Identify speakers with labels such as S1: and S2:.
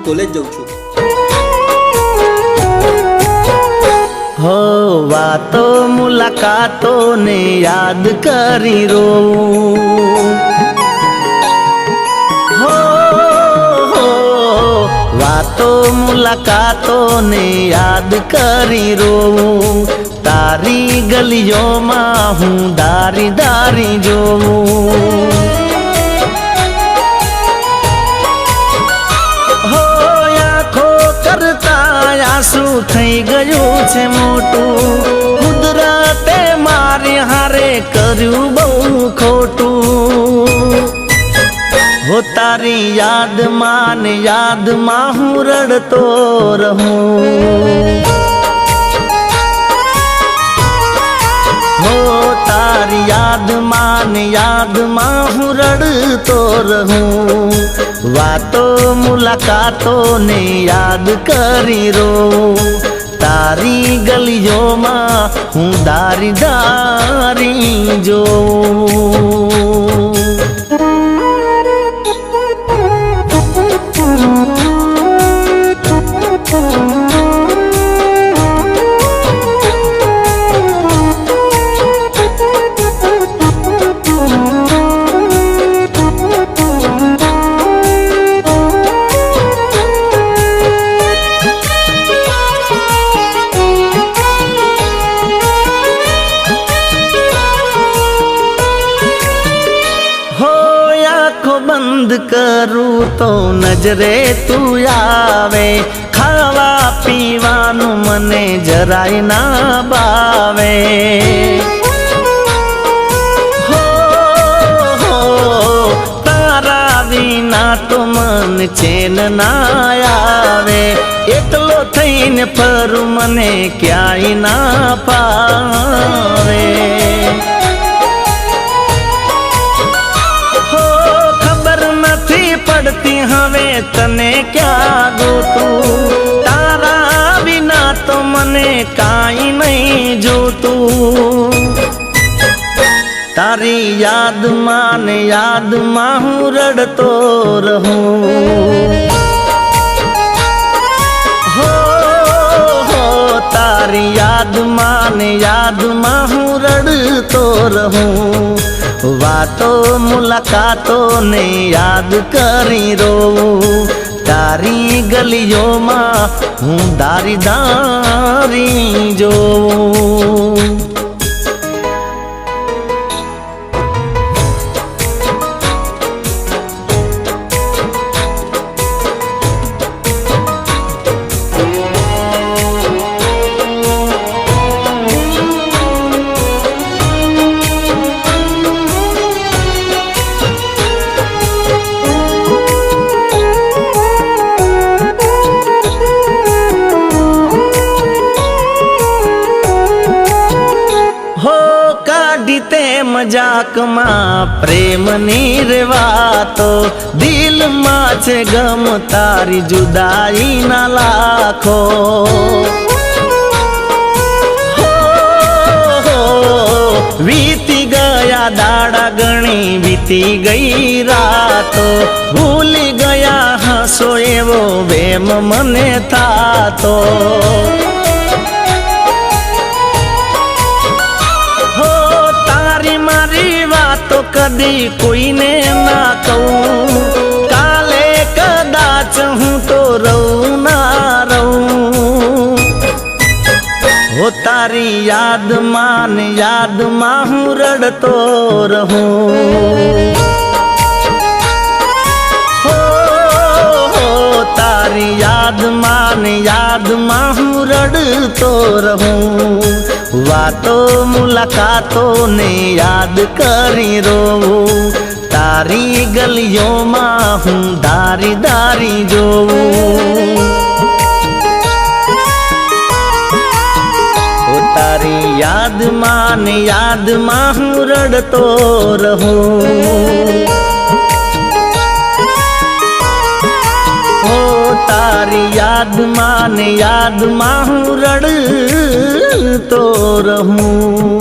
S1: College જઉં છું।
S2: हो वातो मुलाकातो ने याद करी रो हो वातो मुलाकातो ने याद करी रो तारी गलियों में हूँ दारी दारी जो आंसू थई गयो छे मोटू कुदरते मारे हारे कर्यु बहु खोटू हो तारी याद मां हूँ रड़तो रहूं हो तारी याद मां हूँ रड़तो रहूं वातो मुलाकातो ने याद करी रो तारी गलियों में हूँ दारी दारी जो बंद करूँ तो नजरे तू आवे खावा पीवानु मने जराय ना बावे हो तारा विना तो मन चैन ना आवे एकलो थईने फरू मने क्याय ना पावे पड़ती हवे तने क्या गोतू तारा बिना तो मने काई नहीं जोतू तारी याद मां हूँ रड़तो रहूं हो तारी याद मां हूँ रड़तो रहूं वातो मुलाकातो ने याद करी रो तारी गलियों में हूँ दारी दारी जो मजाक मां प्रेम निर्वातो दिल मां छे गम तारी जुदाई ना लाखो हो वीती गया दाड़ा गणी बीती गई रातो भूली गया हंसो एवो वेम मने थातो तो कदी कोई ने ना कहूँ काले कदाच हूँ तो रहूँ ना रहूँ हो तारी याद मां हूँ रड़तो रहूं हो तारी याद मां हूँ रड़तो रहूं वातो मुलाकातों ने याद करी रो तारी गलियों मां हूँ दारी दारी जो तारी याद मां हूँ रड़तो रहूं हो तारी याद मां हूँ रड़तो रहूं।